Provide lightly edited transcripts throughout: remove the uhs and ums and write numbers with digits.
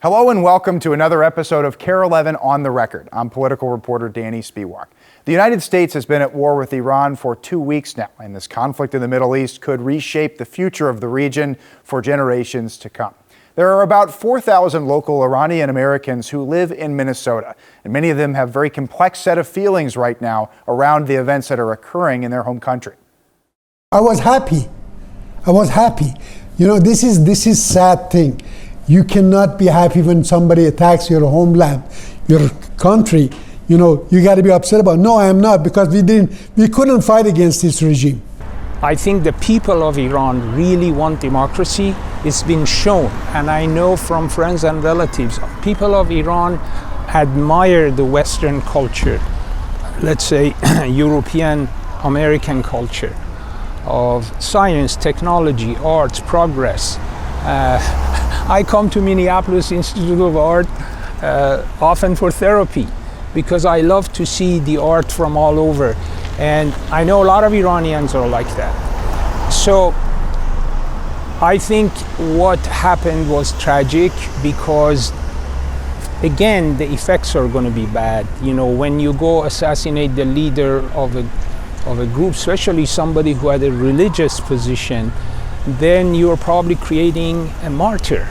Hello and welcome to another episode of KARE 11 on the Record. I'm political reporter Danny Spiewak. The United States has been at war with Iran for 2 weeks now, and this conflict in the Middle East could reshape the future of the region for generations to come. There are about 4,000 local Iranian Americans who live in Minnesota, and many of them have a very complex set of feelings right now around the events that are occurring in their home country. I was happy. You know, this is sad thing. You cannot be happy when somebody attacks your homeland, your country. You know, you got to be upset about it. No, I am not, because we couldn't fight against this regime. I think the people of Iran really want democracy. It's been shown, and I know from friends and relatives, people of Iran admire the Western culture, let's say European American culture of science, technology, arts, progress. I come to Minneapolis Institute of Art often for therapy because I love to see the art from all over. And I know a lot of Iranians are like that. So I think what happened was tragic because, again, the effects are going to be bad. You know, when you go assassinate the leader of a group, especially somebody who had a religious position, then you're probably creating a martyr.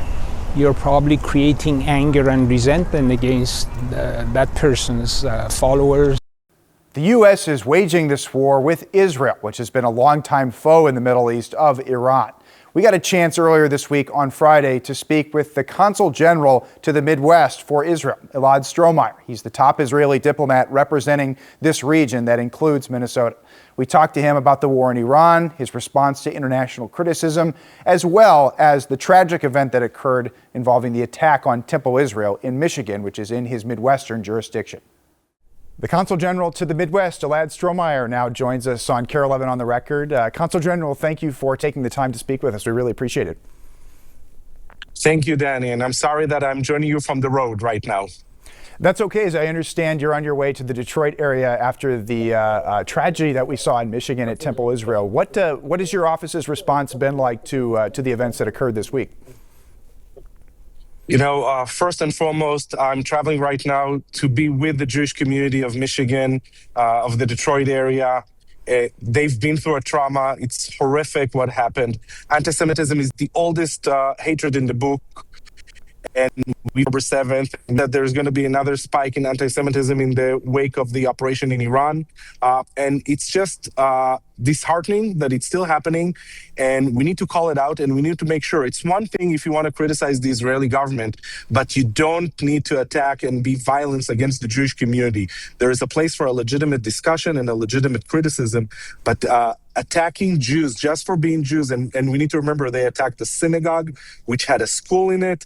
You're probably creating anger and resentment against that person's followers. The U.S. is waging this war with Israel, which has been a longtime foe in the Middle East of Iran. We got a chance earlier this week on Friday to speak with the Consul General to the Midwest for Israel, Elad Strohmayer. He's the top Israeli diplomat representing this region that includes Minnesota. We talked to him about the war in Iran, his response to international criticism, as well as the tragic event that occurred involving the attack on Temple Israel in Michigan, which is in his Midwestern jurisdiction. The Consul General to the Midwest, Elad Strohmayer, now joins us on KARE 11 on the Record. Consul General, thank you for taking the time to speak with us. We really appreciate it. Thank you, Danny, and I'm sorry that I'm joining you from the road right now. That's okay. As I understand, you're on your way to the Detroit area after the tragedy that we saw in Michigan at Temple Israel. What has your office's response been like to the events that occurred this week? You know, first and foremost, I'm traveling right now to be with the Jewish community of Michigan, of the Detroit area. They've been through a trauma. It's horrific what happened. Anti-Semitism is the oldest hatred in the book. And October 7th, that there's going to be another spike in anti-Semitism in the wake of the operation in Iran. And it's just disheartening that it's still happening. And we need to call it out, and we need to make sure. It's one thing if you want to criticize the Israeli government, but you don't need to attack and be violence against the Jewish community. There is a place for a legitimate discussion and a legitimate criticism, but attacking Jews just for being Jews, and we need to remember they attacked the synagogue, which had a school in it.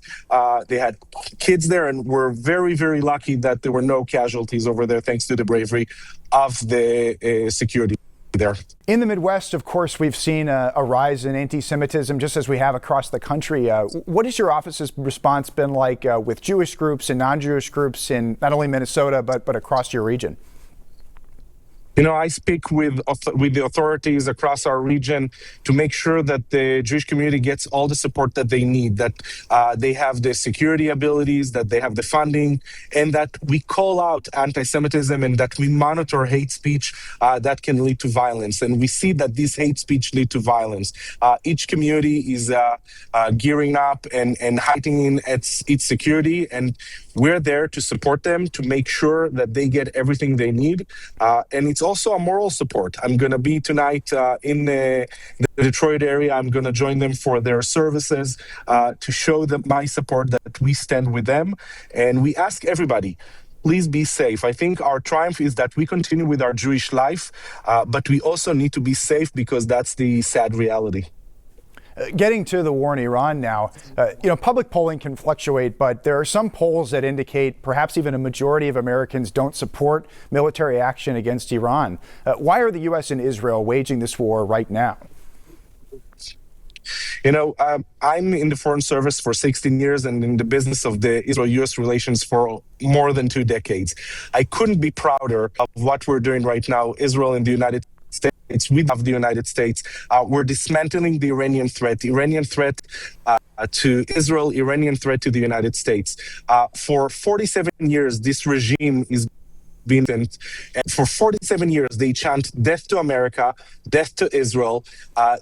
They had kids there, and we're very, very lucky that there were no casualties over there, thanks to the bravery of the security there. In the Midwest, of course, we've seen a rise in anti-Semitism, just as we have across the country. What has your office's response been like with Jewish groups and non-Jewish groups in not only Minnesota, but across your region? You know, I speak with the authorities across our region to make sure that the Jewish community gets all the support that they need, that they have the security abilities, that they have the funding, and that we call out anti-Semitism and that we monitor hate speech that can lead to violence. And we see that this hate speech lead to violence. Each community is gearing up and heightening its security, and we're there to support them, to make sure that they get everything they need. And it's also a moral support. I'm going to be tonight in the Detroit area. I'm going to join them for their services to show them my support, that we stand with them. And we ask everybody, please be safe. I think our triumph is that we continue with our Jewish life, but we also need to be safe because that's the sad reality. Getting to the war in Iran now, public polling can fluctuate, but there are some polls that indicate perhaps even a majority of Americans don't support military action against Iran. Why are the U.S. and Israel waging this war right now? I'm in the Foreign Service for 16 years and in the business of the Israel-US relations for more than 2 decades. I couldn't be prouder of what we're doing right now, Israel and the United States. We love the United States. We're dismantling the Iranian threat to Israel, Iranian threat to the United States. For 47 years, this regime is been, and for 47 years they chant death to America, death to Israel.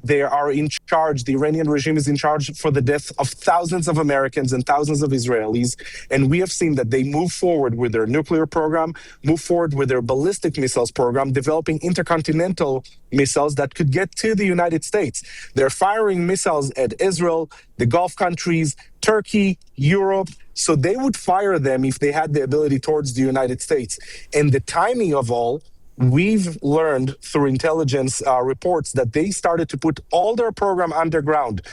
They are in charge. The Iranian regime is in charge for the death of thousands of Americans and thousands of Israelis. And we have seen that they move forward with their nuclear program, move forward with their ballistic missiles program, developing intercontinental missiles that could get to the United States. They're firing missiles at Israel, the Gulf countries, Turkey, Europe. So they would fire them if they had the ability towards the United States. And the timing of all, we've learned through intelligence reports that they started to put all their program underground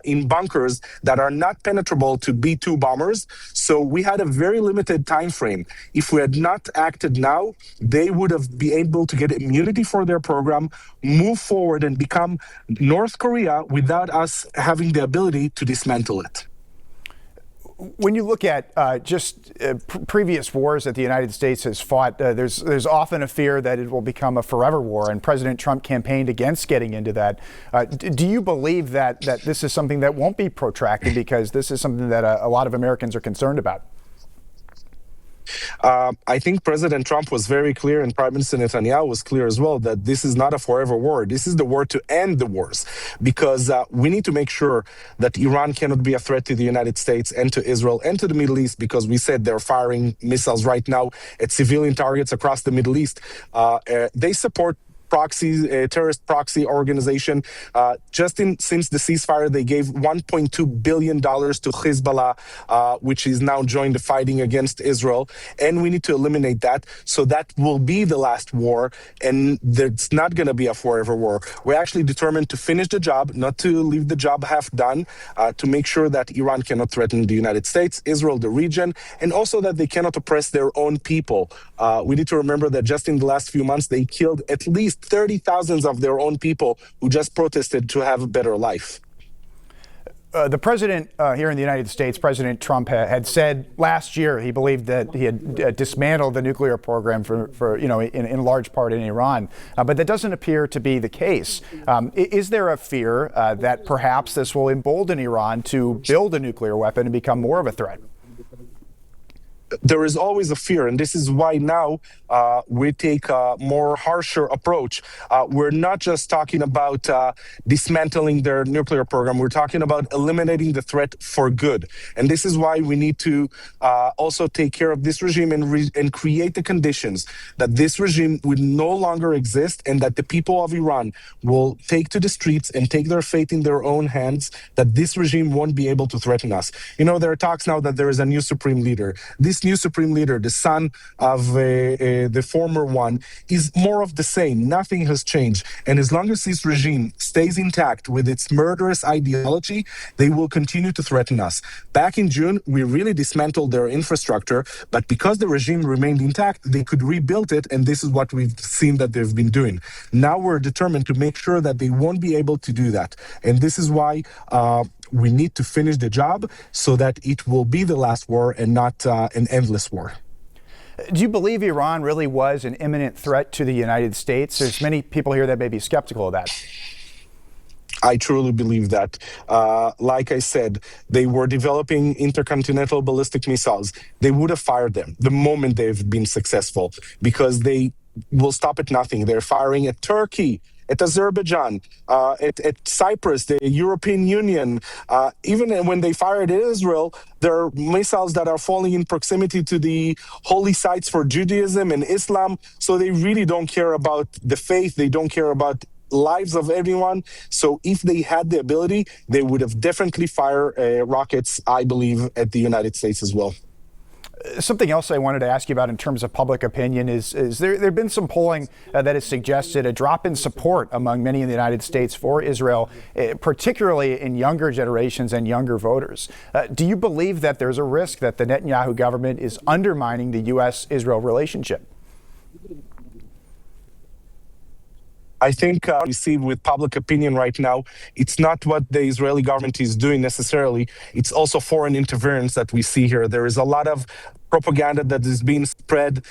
in bunkers that are not penetrable to B-2 bombers. So we had a very limited time frame. If we had not acted now, they would have been able to get immunity for their program, move forward and become North Korea without us having the ability to dismantle it. When you look at previous wars that the United States has fought, there's often a fear that it will become a forever war, and President Trump campaigned against getting into that. Do you believe that this is something that won't be protracted, because this is something that a lot of Americans are concerned about? I think President Trump was very clear, and Prime Minister Netanyahu was clear as well, that this is not a forever war. This is the war to end the wars, because we need to make sure that Iran cannot be a threat to the United States and to Israel and to the Middle East, because we said they're firing missiles right now at civilian targets across the Middle East. They support terrorist proxy organization. Since the ceasefire, they gave $1.2 billion to Hezbollah, which is now joined the fighting against Israel. And we need to eliminate that. So that will be the last war. And it's not going to be a forever war. We're actually determined to finish the job, not to leave the job half done, to make sure that Iran cannot threaten the United States, Israel, the region, and also that they cannot oppress their own people. We need to remember that just in the last few months, they killed at least 30,000 of their own people who just protested to have a better life. The president here in the United States, President Trump, had said last year he believed that he had dismantled the nuclear program in large part in Iran, but that doesn't appear to be the case. Is there a fear that perhaps this will embolden Iran to build a nuclear weapon and become more of a threat? There is always a fear, and this is why now we take a more harsher approach. We're not just talking about dismantling their nuclear program. We're talking about eliminating the threat for good. And this is why we need to also take care of this regime and create the conditions that this regime would no longer exist, and that the people of Iran will take to the streets and take their fate in their own hands, that this regime won't be able to threaten us. There are talks now that there is a new supreme leader. This new supreme leader, the son of the former one, is more of the same. Nothing has changed. And as long as this regime stays intact with its murderous ideology, they will continue to threaten us. Back in June, we really dismantled their infrastructure, but because the regime remained intact, they could rebuild it, and this is what we've seen that they've been doing. Now we're determined to make sure that they won't be able to do that. And this is why we need to finish the job so that it will be the last war and not an endless war. Do you believe Iran really was an imminent threat to the United States? There's many people here that may be skeptical of that. I truly believe that. Like I said, they were developing intercontinental ballistic missiles. They would have fired them the moment they've been successful, because they will stop at nothing. They're firing at Turkey, at Azerbaijan, at Cyprus, the European Union. Even when they fired at Israel, there are missiles that are falling in proximity to the holy sites for Judaism and Islam. So they really don't care about the faith. They don't care about lives of everyone. So if they had the ability, they would have definitely fired rockets, I believe, at the United States as well. Something else I wanted to ask you about in terms of public opinion is there have been some polling that has suggested a drop in support among many in the United States for Israel, particularly in younger generations and younger voters. Do you believe that there's a risk that the Netanyahu government is undermining the U.S.-Israel relationship? I think we see with public opinion right now, it's not what the Israeli government is doing necessarily. It's also foreign interference that we see here. There is a lot of propaganda that is being spread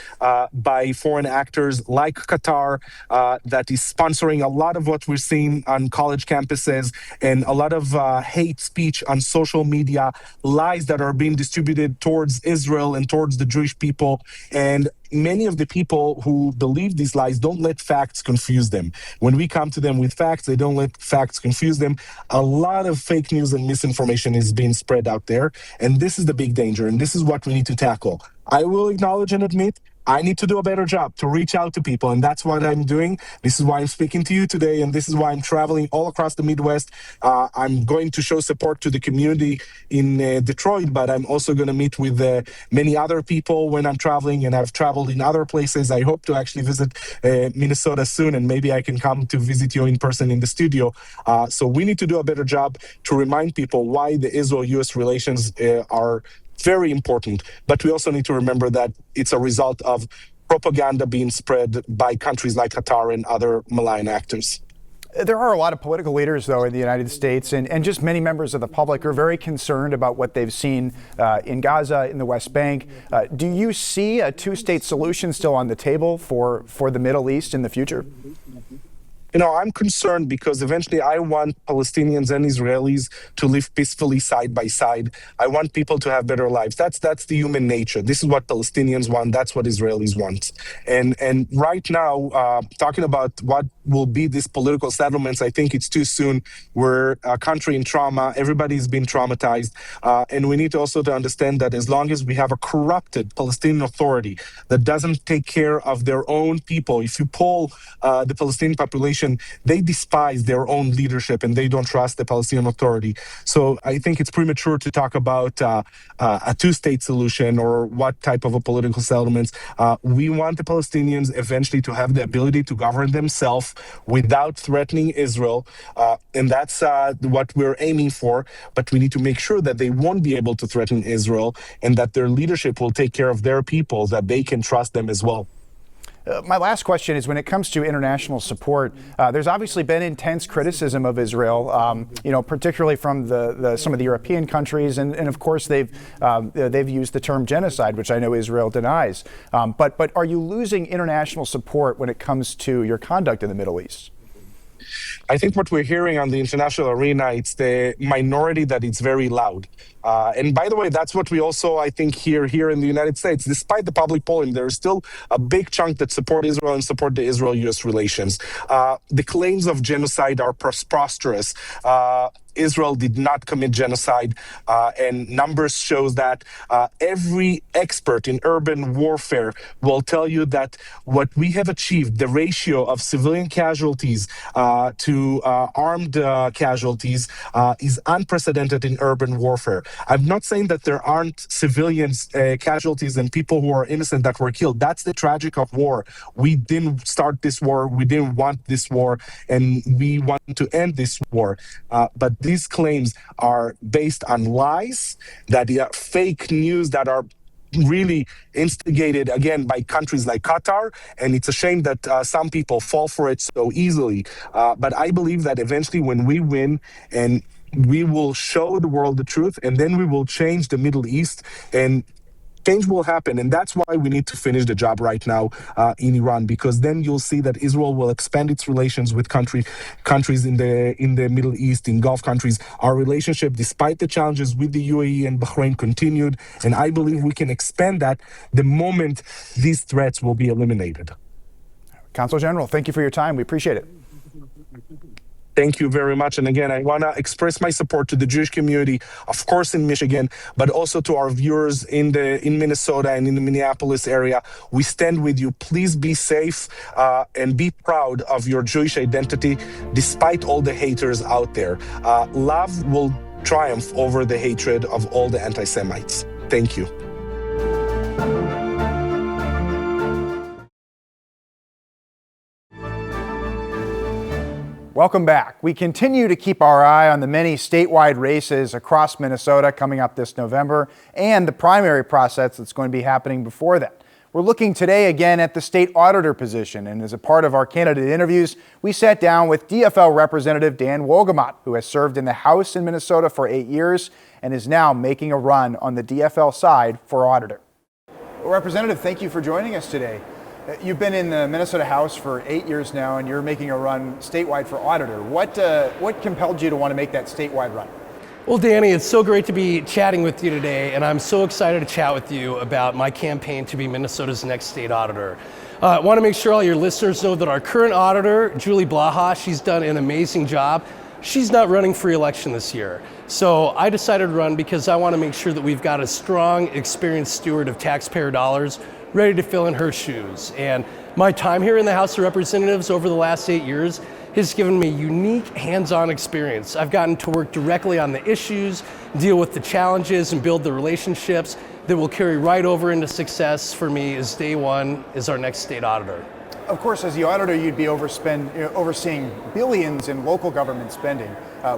by foreign actors like Qatar that is sponsoring a lot of what we're seeing on college campuses and a lot of hate speech on social media, lies that are being distributed towards Israel and towards the Jewish people. And many of the people who believe these lies don't let facts confuse them. When we come to them with facts, they don't let facts confuse them. A lot of fake news and misinformation is being spread out there. And this is the big danger. And this is what we need to tackle. I will acknowledge and admit I need to do a better job to reach out to people. And that's what I'm doing. This is why I'm speaking to you today. And this is why I'm traveling all across the Midwest. I'm going to show support to the community in Detroit, but I'm also going to meet with many other people when I'm traveling. And I've traveled in other places. I hope to actually visit Minnesota soon. And maybe I can come to visit you in person in the studio. So we need to do a better job to remind people why the Israel-US relations are very important, but we also need to remember that it's a result of propaganda being spread by countries like Qatar and other malign actors. There are a lot of political leaders, though, in the United States, and just many members of the public are very concerned about what they've seen in Gaza, in the West Bank. Do you see a two-state solution still on the table for the Middle East in the future? You know, I'm concerned because eventually I want Palestinians and Israelis to live peacefully side by side. I want people to have better lives. That's the human nature. This is what Palestinians want. That's what Israelis want. And right now, talking about what will be these political settlements, I think it's too soon. We're a country in trauma. Everybody's been traumatized. And we need also to understand that as long as we have a corrupted Palestinian Authority that doesn't take care of their own people, if you poll the Palestinian population, they despise their own leadership and they don't trust the Palestinian Authority. So I think it's premature to talk about a two-state solution or what type of a political settlements. We want the Palestinians eventually to have the ability to govern themselves without threatening Israel. And that's what we're aiming for. But we need to make sure that they won't be able to threaten Israel and that their leadership will take care of their people, that they can trust them as well. My last question is when it comes to international support, there's obviously been intense criticism of Israel, particularly from some of the European countries, and of course they've used the term genocide, which I know Israel denies. But are you losing international support when it comes to your conduct in the Middle East? I think what we're hearing on the international arena, it's the minority that it's very loud. And by the way, that's what we also, I think, hear here in the United States. Despite the public polling, there's still a big chunk that support Israel and support the Israel-US relations. The claims of genocide are preposterous. Israel did not commit genocide, and numbers shows that every expert in urban warfare will tell you that what we have achieved, the ratio of civilian casualties to armed casualties, is unprecedented in urban warfare. I'm not saying that there aren't civilians casualties and people who are innocent that were killed. That's the tragic of war. We didn't start this war. We didn't want this war, and we want to end this war. But these claims are based on lies, that are fake news, that are really instigated, again, by countries like Qatar. And it's a shame that some people fall for it so easily. But I believe that eventually when we win, and we will show the world the truth, and then we will change the Middle East, and change will happen. And that's why we need to finish the job right now in Iran, because then you'll see that Israel will expand its relations with countries in the Middle East, in Gulf countries. Our relationship, despite the challenges with the UAE and Bahrain, continued. And I believe we can expand that the moment these threats will be eliminated. Consul General, thank you for your time. We appreciate it. Thank you very much. And again, I want to express my support to the Jewish community, of course, in Michigan, but also to our viewers in Minnesota and in the Minneapolis area. We stand with you. Please be safe and be proud of your Jewish identity, despite all the haters out there. Love will triumph over the hatred of all the anti-Semites. Thank you. Welcome back. We continue to keep our eye on the many statewide races across Minnesota coming up this November and the primary process that's going to be happening before that. We're looking today again at the state auditor position, and as a part of our candidate interviews, we sat down with DFL Representative Dan Wolgamott, who has served in the House in Minnesota for 8 years and is now making a run on the DFL side for auditor. Well, Representative, thank you for joining us today. You've been in the Minnesota House for 8 years now, and you're making a run statewide for auditor. What compelled you to want to make that statewide run? Well, Danny, it's so great to be chatting with you today, and I'm so excited to chat with you about my campaign to be Minnesota's next state auditor. I want to make sure all your listeners know that our current auditor, Julie Blaha, she's done an amazing job. She's not running for re-election this year. So I decided to run because I want to make sure that we've got a strong, experienced steward of taxpayer dollars ready to fill in her shoes. And my time here in the House of Representatives over the last 8 years has given me unique hands-on experience. I've gotten to work directly on the issues, deal with the challenges, and build the relationships that will carry right over into success for me as day one as our next state auditor. Of course, as the auditor, you'd be overseeing billions in local government spending.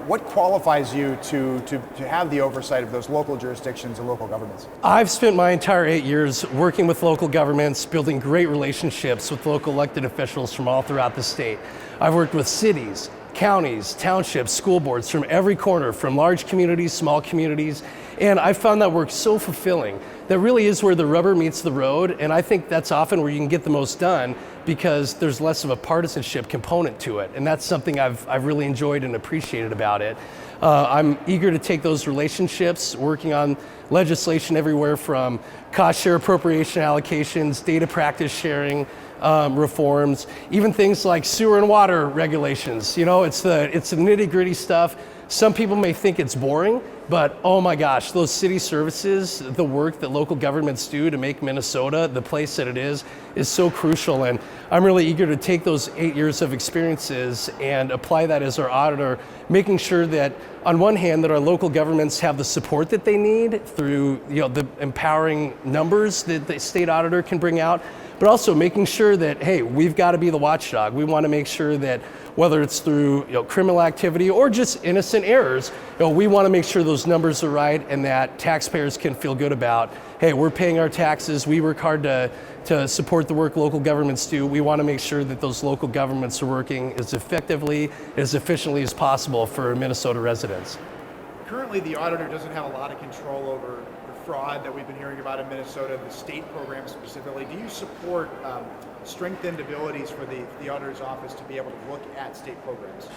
What qualifies you to have the oversight of those local jurisdictions and local governments? I've spent my entire 8 years working with local governments, building great relationships with local elected officials from all throughout the state. I've worked with cities, counties, townships, school boards from every corner, from large communities, small communities, and I found that work so fulfilling. That really is where the rubber meets the road, and I think that's often where you can get the most done because there's less of a partisanship component to it, and that's something I've really enjoyed and appreciated about it. I'm eager to take those relationships, working on legislation everywhere from cost share appropriation allocations, data practice sharing, reforms, even things like sewer and water regulations. You know, it's the nitty-gritty stuff. Some people may think it's boring, but oh my gosh, those city services, the work that local governments do to make Minnesota the place that it is so crucial. And I'm really eager to take those 8 years of experiences and apply that as our auditor, making sure that on one hand that our local governments have the support that they need through the empowering numbers that the state auditor can bring out, but also making sure that, hey, we've got to be the watchdog. We want to make sure that whether it's through criminal activity or just innocent errors, we want to make sure those numbers are right and that taxpayers can feel good about, hey, we're paying our taxes, we work hard to support the work local governments do. We want to make sure that those local governments are working as effectively, as efficiently as possible for Minnesota residents. Currently, the auditor doesn't have a lot of control over the fraud that we've been hearing about in Minnesota, the state program specifically. Do you support strengthened abilities for the auditor's office to be able to look at state programs?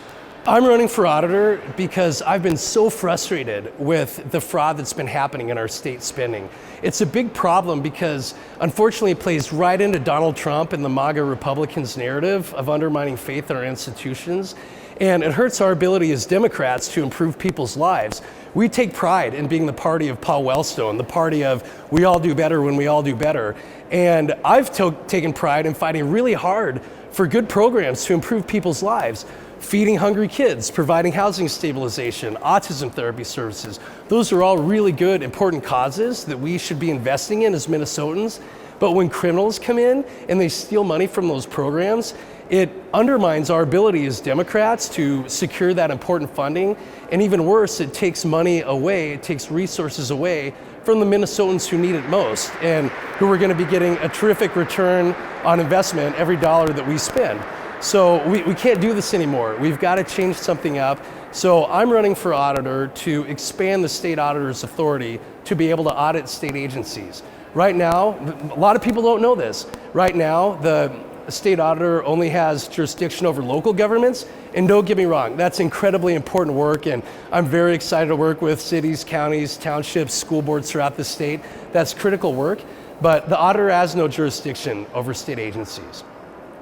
I'm running for auditor because I've been so frustrated with the fraud that's been happening in our state spending. It's a big problem because unfortunately it plays right into Donald Trump and the MAGA Republicans' narrative of undermining faith in our institutions. And it hurts our ability as Democrats to improve people's lives. We take pride in being the party of Paul Wellstone, the party of we all do better when we all do better. And I've taken pride in fighting really hard for good programs to improve people's lives. Feeding hungry kids, providing housing stabilization, autism therapy services. Those are all really good, important causes that we should be investing in as Minnesotans. But when criminals come in and they steal money from those programs, it undermines our ability as Democrats to secure that important funding. And even worse, it takes money away, it takes resources away from the Minnesotans who need it most and who are going to be getting a terrific return on investment every dollar that we spend. So we can't do this anymore. We've got to change something up. So I'm running for auditor to expand the state auditor's authority to be able to audit state agencies. Right now, a lot of people don't know this. Right now, the state auditor only has jurisdiction over local governments, and don't get me wrong, that's incredibly important work, and I'm very excited to work with cities, counties, townships, school boards throughout the state. That's critical work, but the auditor has no jurisdiction over state agencies.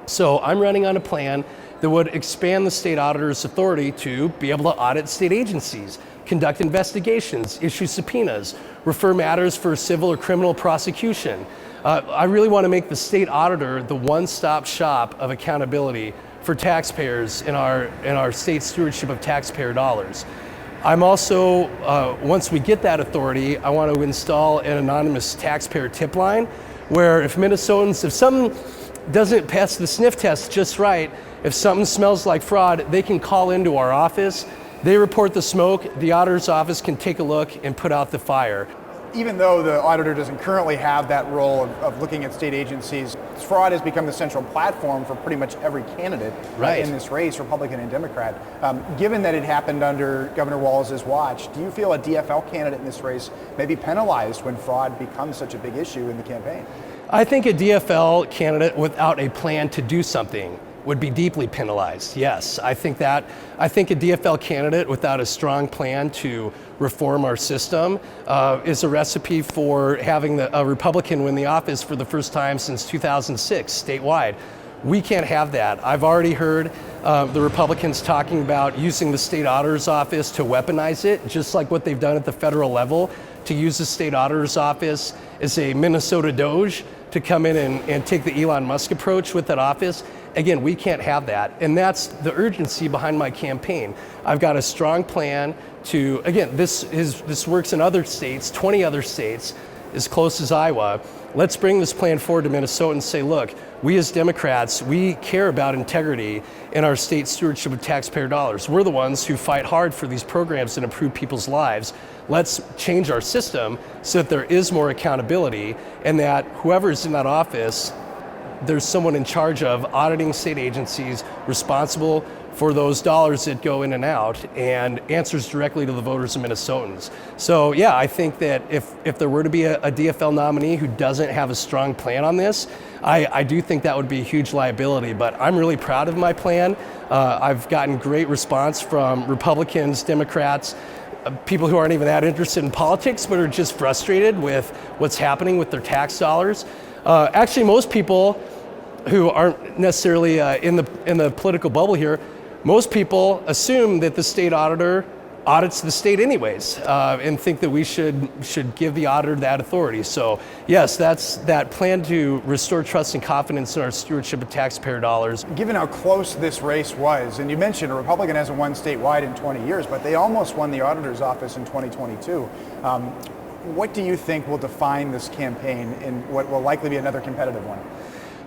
So I'm running on a plan that would expand the state auditor's authority to be able to audit state agencies, conduct investigations, issue subpoenas, refer matters for civil or criminal prosecution. I really want to make the state auditor the one-stop shop of accountability for taxpayers in our state stewardship of taxpayer dollars. I'm also, once we get that authority, I want to install an anonymous taxpayer tip line where if something doesn't pass the sniff test just right, if something smells like fraud, they can call into our office, they report the smoke, the auditor's office can take a look and put out the fire. even though the auditor doesn't currently have that role of looking at state agencies, fraud has become the central platform for pretty much every candidate in this race, Republican and Democrat. Given that it happened under Governor Walz's watch, do you feel a DFL candidate in this race may be penalized when fraud becomes such a big issue in the campaign? I think a DFL candidate without a plan to do something would be deeply penalized. Yes, I think a DFL candidate without a strong plan to reform our system is a recipe for having a Republican win the office for the first time since 2006 statewide. We can't have that. I've already heard the Republicans talking about using the state auditor's office to weaponize it, just like what they've done at the federal level, to use the state auditor's office as a Minnesota Doge to come in and take the Elon Musk approach with that office. Again, we can't have that. And that's the urgency behind my campaign. I've got a strong plan to, again, this works in other states, 20 other states, as close as Iowa. Let's bring this plan forward to Minnesota and say, look, we as Democrats, we care about integrity in our state stewardship of taxpayer dollars. We're the ones who fight hard for these programs and improve people's lives. Let's change our system so that there is more accountability and that whoever's in that office, there's someone in charge of auditing state agencies responsible for those dollars that go in and out and answers directly to the voters of Minnesotans. So yeah, I think that if there were to be a DFL nominee who doesn't have a strong plan on this, I do think that would be a huge liability, but I'm really proud of my plan. I've gotten great response from Republicans, Democrats, people who aren't even that interested in politics but are just frustrated with what's happening with their tax dollars. Actually, most people who aren't necessarily in the political bubble here, most people assume that the state auditor audits the state anyways, and think that we should give the auditor that authority. So yes, that's that plan to restore trust and confidence in our stewardship of taxpayer dollars. Given how close this race was, and you mentioned a Republican hasn't won statewide in 20 years, but they almost won the auditor's office in 2022. What do you think will define this campaign in what will likely be another competitive one?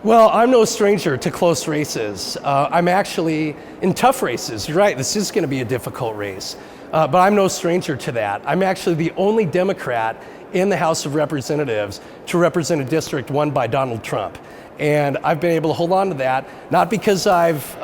Well, I'm no stranger to close races. I'm actually in tough races. You're right, this is going to be a difficult race. But I'm no stranger to that. I'm actually the only Democrat in the House of Representatives to represent a district won by Donald Trump. And I've been able to hold on to that, not because I've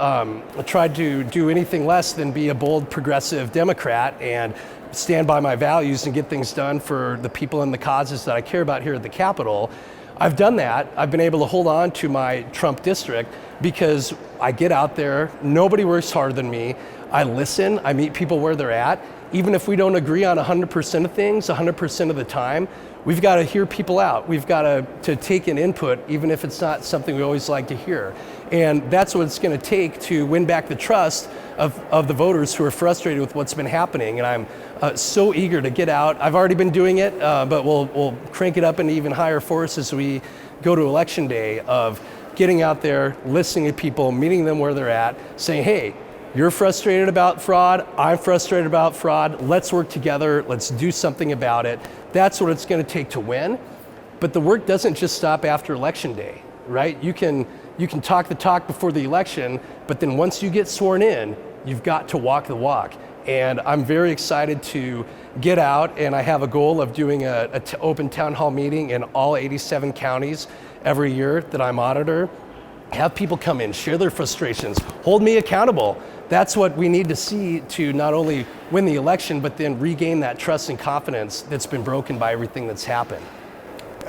tried to do anything less than be a bold progressive Democrat and stand by my values and get things done for the people and the causes that I care about here at the Capitol. I've done that. I've been able to hold on to my Trump district because I get out there, nobody works harder than me. I listen, I meet people where they're at. Even if we don't agree on 100% of things, 100% of the time, we've got to hear people out. We've got to take an input, even if it's not something we always like to hear. And that's what it's going to take to win back the trust of the voters who are frustrated with what's been happening. And I'm so eager to get out. I've already been doing it, but we'll crank it up into even higher force as we go to Election Day, of getting out there, listening to people, meeting them where they're at, saying, hey, you're frustrated about fraud, I'm frustrated about fraud, let's work together, let's do something about it. That's what it's going to take to win. But the work doesn't just stop after Election Day, right? You can talk the talk before the election, but then once you get sworn in, you've got to walk the walk. And I'm very excited to get out, and I have a goal of doing an open town hall meeting in all 87 counties every year that I'm auditor. Have people come in, share their frustrations, hold me accountable. That's what we need to see to not only win the election, but then regain that trust and confidence that's been broken by everything that's happened.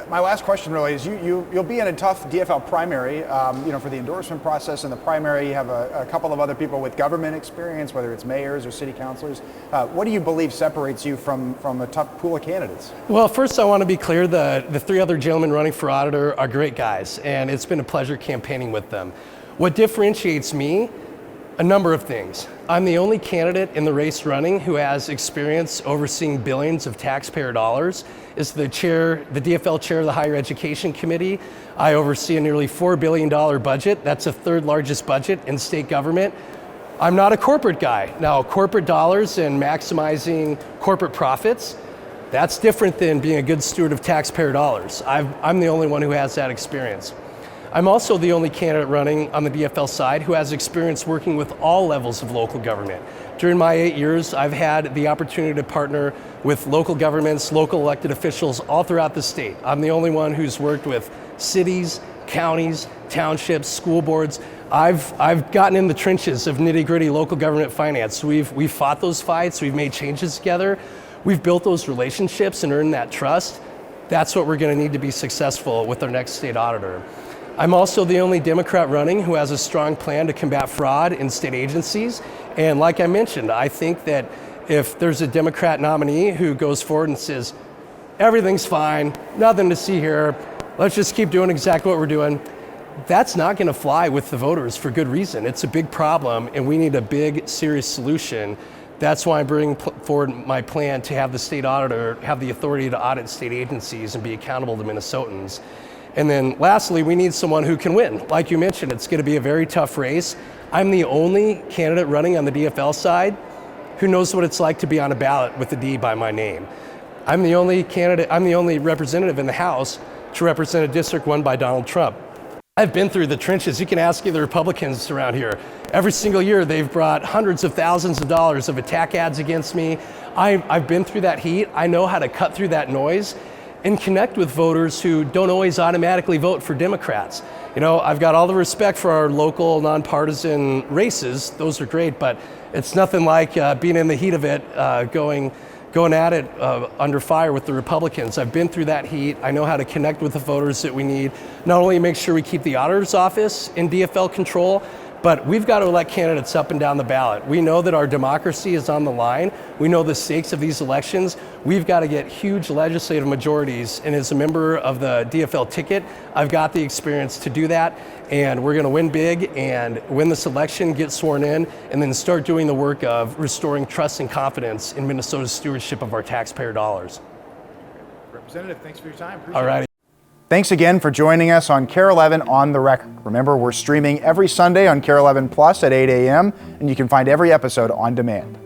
My last question really is you'll be in a tough DFL primary, for the endorsement process. In the primary, you have a couple of other people with government experience, whether it's mayors or city councilors. What do you believe separates you from a tough pool of candidates? Well, first I want to be clear, the three other gentlemen running for auditor are great guys, and it's been a pleasure campaigning with them. What differentiates me? A number of things. I'm the only candidate in the race running who has experience overseeing billions of taxpayer dollars. As the DFL chair of the Higher Education Committee, I oversee a nearly $4 billion budget. That's the third largest budget in state government. I'm not a corporate guy. Now, corporate dollars and maximizing corporate profits, that's different than being a good steward of taxpayer dollars. I'm the only one who has that experience. I'm also the only candidate running on the DFL side who has experience working with all levels of local government. During my 8 years, I've had the opportunity to partner with local governments, local elected officials all throughout the state. I'm the only one who's worked with cities, counties, townships, school boards. I've gotten in the trenches of nitty-gritty local government finance. We've fought those fights, we've made changes together, we've built those relationships and earned that trust. That's what we're going to need to be successful with our next state auditor. I'm also the only Democrat running who has a strong plan to combat fraud in state agencies. And like I mentioned, I think that if there's a Democrat nominee who goes forward and says, everything's fine, nothing to see here, let's just keep doing exactly what we're doing, that's not going to fly with the voters for good reason. It's a big problem and we need a big, serious solution. That's why I'm bringing forward my plan to have the state auditor have the authority to audit state agencies and be accountable to Minnesotans. And then lastly, we need someone who can win. Like you mentioned, it's going to be a very tough race. I'm the only candidate running on the DFL side who knows what it's like to be on a ballot with a D by my name. I'm the only representative in the House to represent a district won by Donald Trump. I've been through the trenches. You can ask the Republicans around here. Every single year, they've brought hundreds of thousands of dollars of attack ads against me. I've been through that heat. I know how to cut through that noise and connect with voters who don't always automatically vote for Democrats. You know, I've got all the respect for our local nonpartisan races. Those are great, but it's nothing like being in the heat of it, going at it under fire with the Republicans. I've been through that heat. I know how to connect with the voters that we need. Not only make sure we keep the auditor's office in DFL control, but we've got to elect candidates up and down the ballot. We know that our democracy is on the line. We know the stakes of these elections. We've got to get huge legislative majorities. And as a member of the DFL ticket, I've got the experience to do that. And we're going to win big and win this election, get sworn in, and then start doing the work of restoring trust and confidence in Minnesota's stewardship of our taxpayer dollars. Representative, thanks for your time. All righty. Thanks again for joining us on KARE 11 On the Record. Remember, we're streaming every Sunday on KARE 11 Plus at 8 a.m., and you can find every episode on demand.